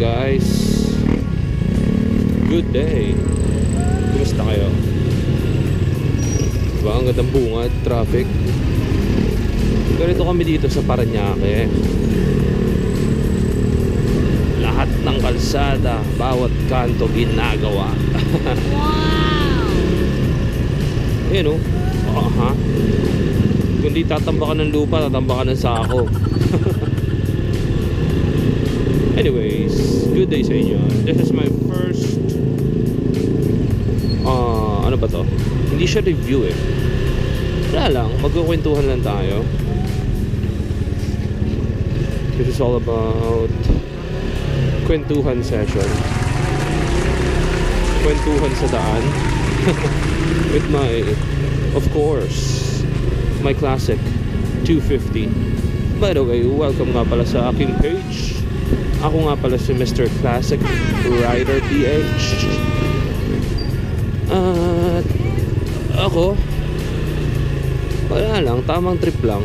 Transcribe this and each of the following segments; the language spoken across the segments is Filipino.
guys. Good day. Kumusta kayo? Diba ang gandang bungad, traffic. Ganito kami dito sa Parañaque. Lahat ng kalsada, bawat kanto ginagawa. Wow! Ayan o. Kung di tatambakan ng lupa, tatambakan ng sako. Anyways, good day sa inyo. This is my first ano ba to? Hindi siya review eh. Wala lang, magkukwentuhan lang tayo. This is all about kwentuhan session. Kwentuhan sa daan. With my, of course, my Classic 250. By the way, welcome nga pala sa aking page. Ako nga pala si Mr. Classic Rider PH. At ako, wala lang, tamang trip lang.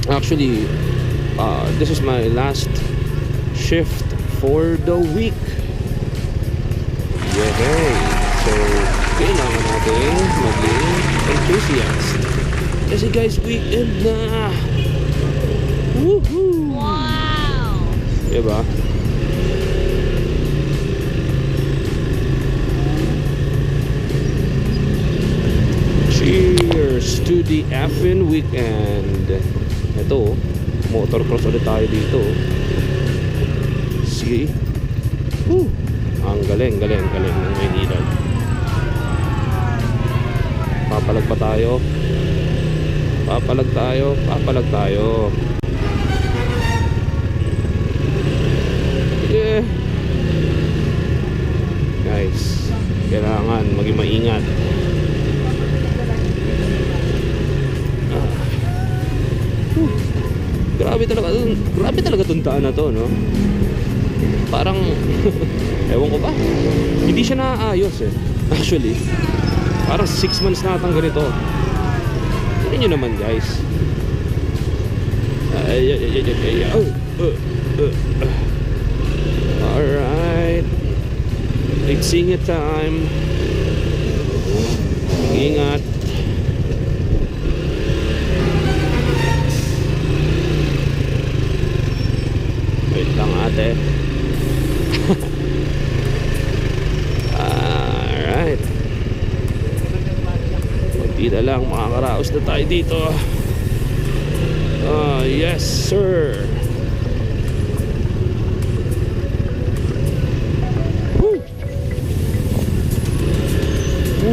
Actually, this is my last shift for the week. Yay! So, kailangan natin maging enthusiast. Kasi guys, weekend na! Woohoo! Wow! Diba? Cheers to the effing weekend. Ito, motocross ulit tayo dito. See? Woo! Ang galing ng Maynila. Papalag pa tayo. Papalag tayo. Yeah. Guys, kailangan maging maingat. Grabe talaga tuntaan na to, no? Parang ewan ko ba, hindi siya naaayos eh. Actually, parang 6 months na atang ganito. Tignan nyo naman guys. Alright, let's sing it time. Ingat. Wait lang ate. Alright, hindi na lang, makakaraos na tayo dito. Yes sir. Woo!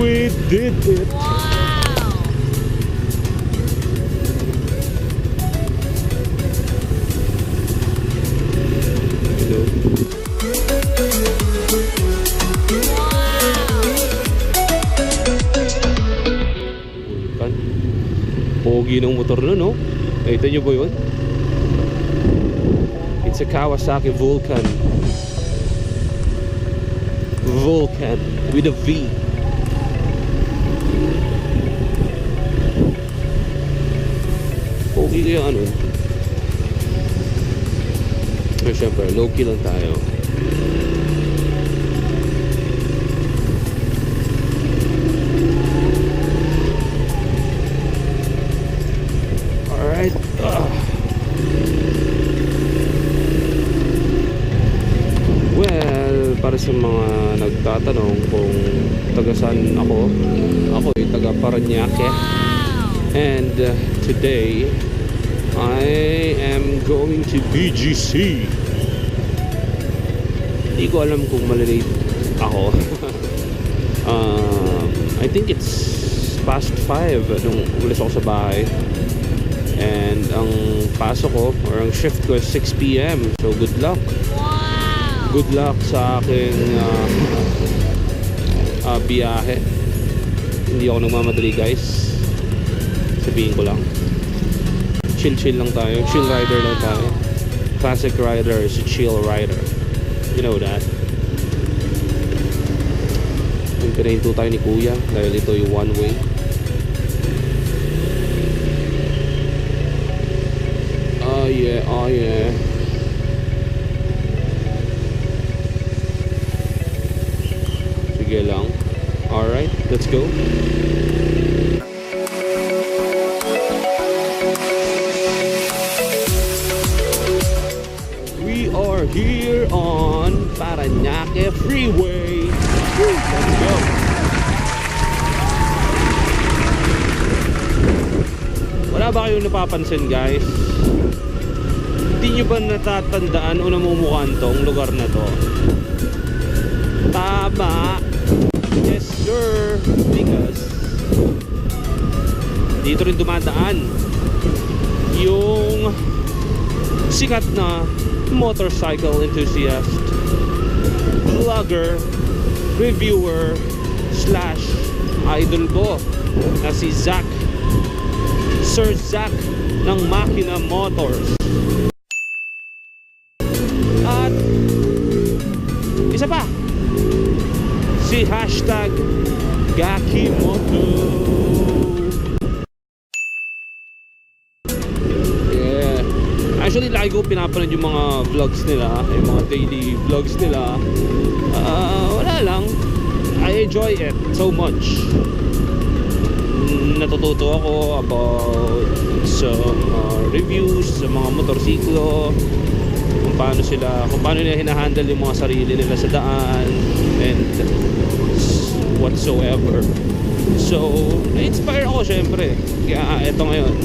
We did it. Wow! Pogi ng motor nun, no? Nakita nyo ba yun? It's a Kawasaki Vulcan with a V. Pogi kaya ano? Pero syempre, low key lang tayo. Alright. Well, para sa mga nagtatanong kung taga saan ako ay taga Parañaque. And today I am going to BGC. Hindi ko alam kung malilate ako. I think it's past 5 nung umalis ako sa bahay. And ang pasok ko or ang shift ko is 6 PM. So good luck. Wow! Good luck sa aking biyahe. Hindi ako nagmamadali guys. Sabihin ko lang, chill lang tayo. Chill rider lang tayo. Classic rider is a chill rider. You know that. Pinahinto tayo ni kuya dahil ito yung one way. Oh yeah. Sige lang. Alright, let's go. We are here on Parañaque Freeway. Woo! Let's go. Wala ba kayong napapansin, guys? Hindi nyo ba natatandaan o namumukhaan tong lugar na to? Tama. Yes sir. Because dito rin dumadaan yung sikat na motorcycle enthusiast, vlogger, reviewer slash idol ko na si Zach, Sir Zach ng Makina Motors. At isa pa, si hashtag Gakimoto. Yeah. Actually, lagi ko pinapanood yung mga vlogs nila, yung mga daily vlogs nila. Wala lang, I enjoy it so much. Natututo ako about some reviews sa mga motorsiklo, kung paano nila hinahandle yung mga sarili nila sa daan and whatsoever. So, na-inspire ako syempre. Kaya eto ngayon,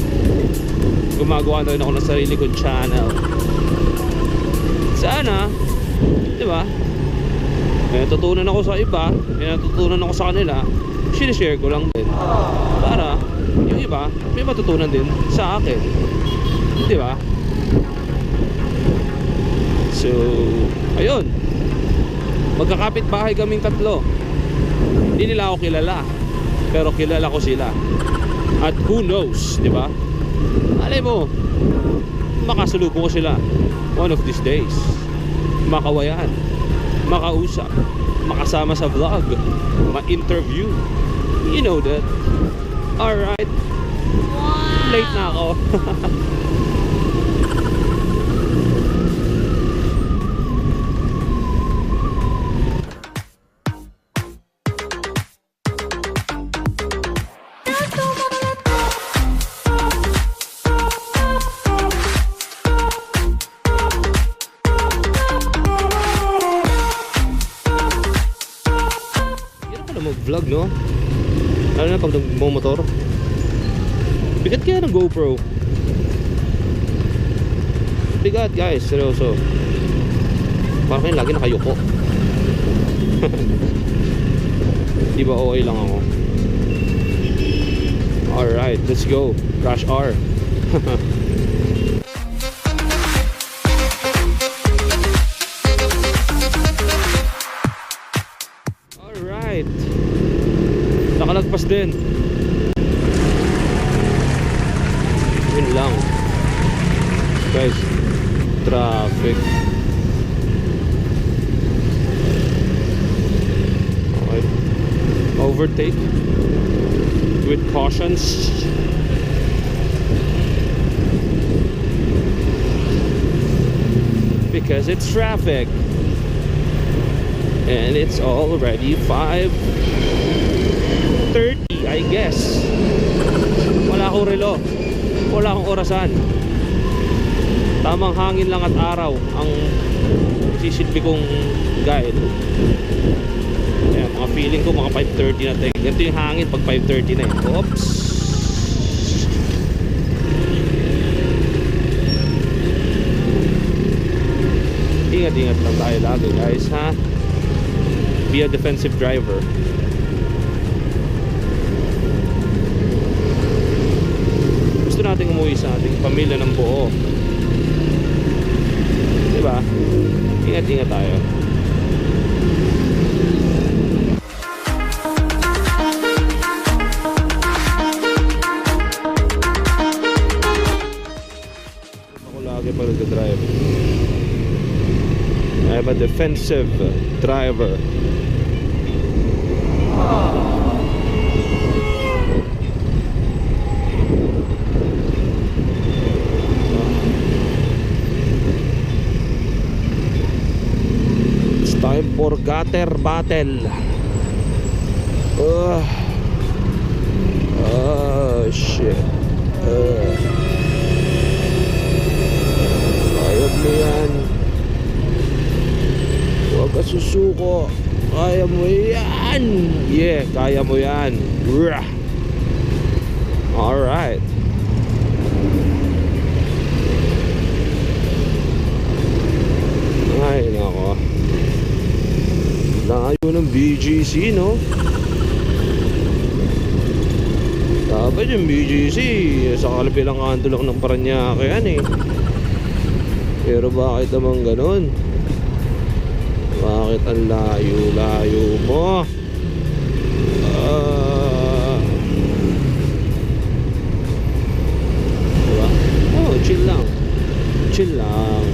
gumagawa na rin ako ng sarili kong channel. Sana, di ba? May natutunan ako sa iba, may natutunan ako sa kanila, sinishare ko lang din para yung iba may matutunan din sa akin, di ba? So, ayun, magkakapit bahay kaming tatlo. Hindi nila ako kilala, pero kilala ko sila. At who knows, di ba? Alay mo, makasalubong ko sila one of these days. Makawayan, makausap, makasama sa vlog, ma-interview. You know that. Alright. Wow. Late na ako. Vlog, no? Lalo na pag nagmumotor. Bigat kaya ng GoPro. Bigat, guys, seryoso. Parang kayo lagi nakayuko. Di ba okay lang ako? Alright, let's go. Rush hour. Alright, nakalagpas din. Yun lang, guys. Traffic. Okay, overtake with cautions. Because it's traffic. And it's already 5:30, I guess. Wala akong relo, wala akong orasan. Tamang hangin lang at araw ang sisilbi kong guide. Ayan, mga feeling ko mga 5:30 na tayo. Ganito yung hangin pag 5:30 na eh. Oops. Ingat-ingat lang tayo lagi, guys, ha? Be a defensive driver. Gusto nating umuwi sa ating pamilya ng buo, diba? Ingat-ingat tayo. Ako lagi pa nag-drive. I have a defensive driver. It's time for gutter battle. Shit. Kaya mo yan. Huwag ka susuko. Kaya mo yan. Yeah, kaya mo yan. Alright. Ay, nako. Layo ng BGC, no? Dapat yung BGC sa kalabilang kanto lang ng Paranaque yan eh. Pero bakit naman ganun? Bakit ang layo-layo mo? Diba? Oh, chill lang. Chill lang.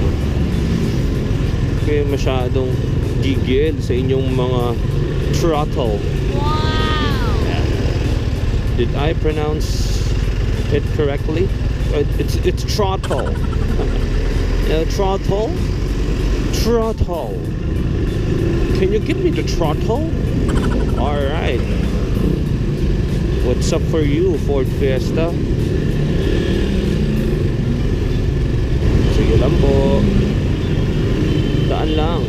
Kaya masyadong gigil sa inyong mga throttle. Wow! Did I pronounce it correctly? It's throttle. Throttle? Throttle. Can you give me the throttle? Alright. What's up for you, Ford Fiesta? Sige lang po. Daan lang.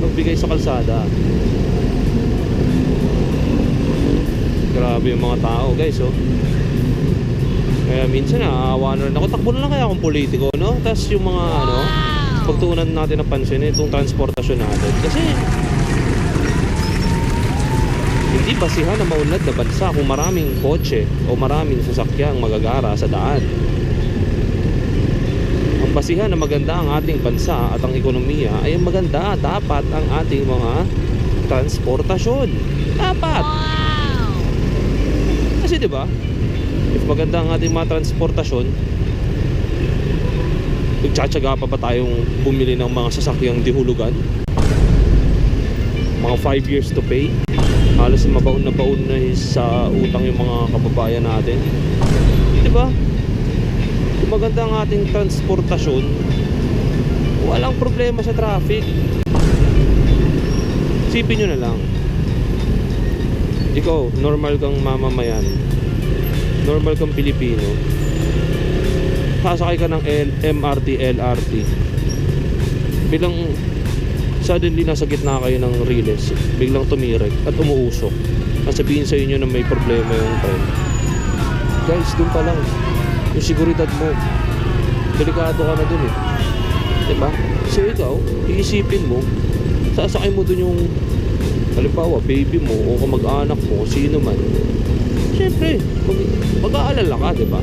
Magbigay sa kalsada. Grabe yung mga tao, guys, oh. Kaya minsan naaawa na rin ako. Takbo na lang kaya akong politiko, no? Tapos yung mga ano, pagtuunan natin ng pansin itong transportasyon natin. Kasi hindi basihan na maunlad na bansa kung maraming kotse o maraming sasakyang magagara sa daan. Ang basihan na maganda ang ating bansa at ang ekonomiya ay maganda dapat ang ating mga transportasyon. Dapat. Kasi diba, if maganda ang ating mga transportasyon, nagtsatsaga pa ba tayong bumili ng mga sasakyang dihulugan? Mga 5 years to pay. Halos mabaon na baon na sa utang yung mga kababayan natin. Diba? Kung maganda ang ating transportasyon, walang problema sa traffic. Isipin nyo na lang, ikaw, normal kang mamamayan, normal kang Pilipino, sasakay ka ng MRT, LRT, biglang suddenly nasa gitna kayo ng riles, biglang tumirek at umuusok at sabihin sa inyo na may problema yung tren. Guys, dun pa lang yung seguridad mo, delikado ka na dun eh, diba? So ikaw, iisipin mo, sasakay mo dun yung halimbawa baby mo o kamag-anak mo, sino man, syempre mag-aalala ka, diba?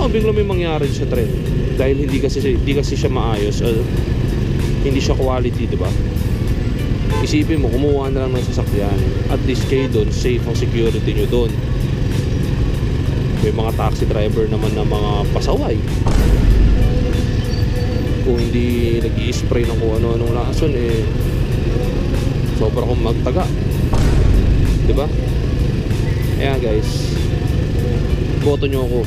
Biglang may mangyari sa tren dahil hindi kasi siya maayos, hindi siya quality, diba? Isipin mo, kumuha na lang ng sasakyan, at least kayo doon, safe ang security nyo doon. May mga taxi driver naman na mga pasaway, kung hindi nag-i-spray ng kung ano-anong lason, eh sobra kong magtaga, diba? Ayan guys, boto nyo ako,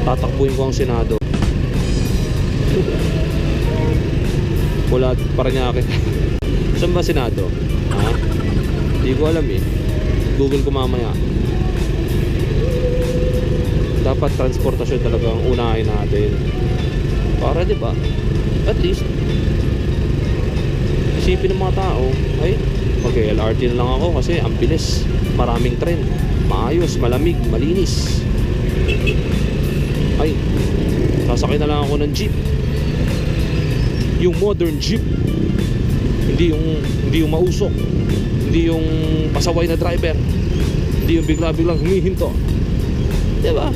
tatakbuhin ko ang Senado. Wala Paranaque. Saan ba Senado? Ha? Hindi ko alam eh, Google ko mamaya. Dapat transportasyon talaga ang unahin natin para, diba, at least isipin ng mga tao, ay okay, LRT na lang ako kasi ang bilis, maraming tren, maayos, malamig, malinis. Ay, sasakay na lang ako ng jeep, yung modern jeep, hindi yung mausok, hindi yung pasaway na driver, hindi yung bigla-biglang humihinto, diba?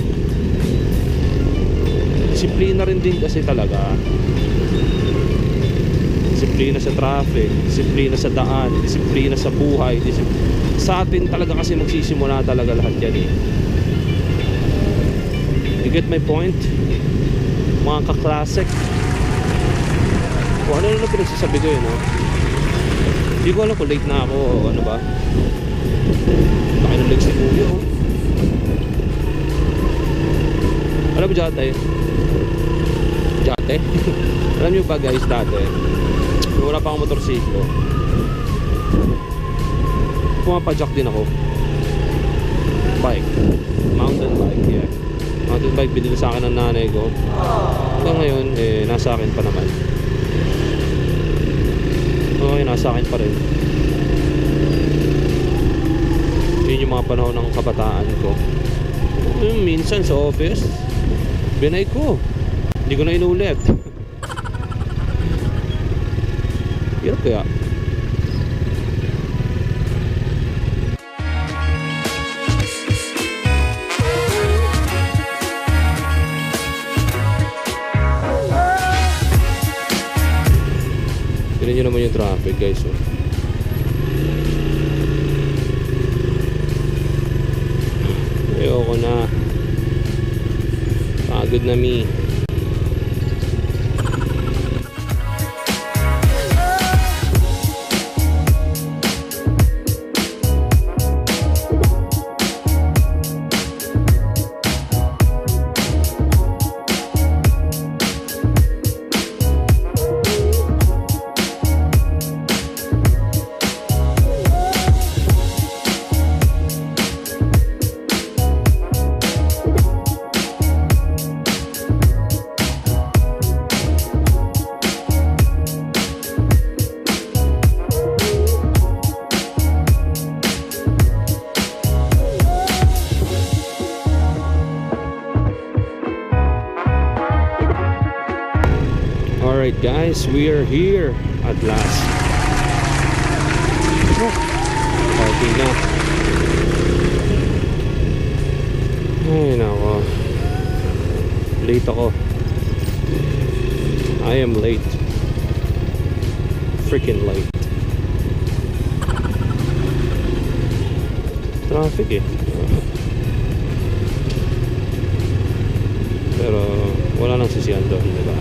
Disiplina rin din kasi talaga. Disiplina sa traffic, disiplina sa daan, disiplina sa buhay, sa atin talaga kasi magsisimula talaga lahat yan eh. You get my point? Mga ka-classic, kung ano na pinagsasabi ko yun, no? Hindi ko alam kung late na ako o ano ba. Laki ng legs ni Kuya, oh. Alam mo dati? Alam nyo ba guys, dati Wala pa akong motorsiklo. Pumapadyak din ako. Bike. Mountain bike, yeah. Mountain bike binili sa akin ng nanay ko. Hanggang ngayon, nasa akin pa naman. Okay, nasa akin pa rin. Yun yung mga panahon ng kabataan ko. Minsan sa office, binay ko. Hindi ko na inulit. Hirap kaya. Tignan nyo naman yung traffic, guys. Ayoko na. Pagod na me. Alright guys, we are here at last. Parking na. Ay nako. Late ako. I am late. Freaking late. Traffic eh. Pero wala nang sisiyan doon, diba?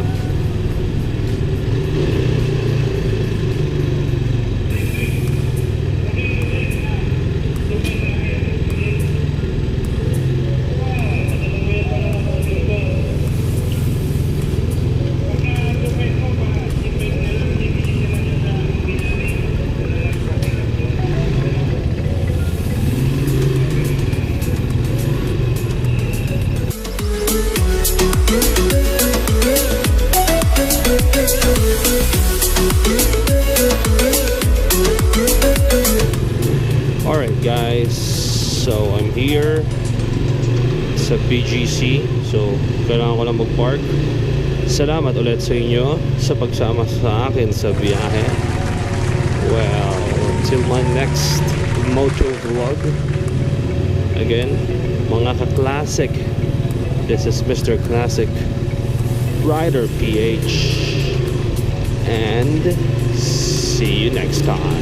Alright guys, so I'm here sa BGC. So kailangan ko lang mag-park. Salamat ulit sa inyo sa pagsama sa akin sa biyahe. Well, till my next MotoVlog. Again, mga ka-classic, this is Mr. Classic Rider PH, and see you next time.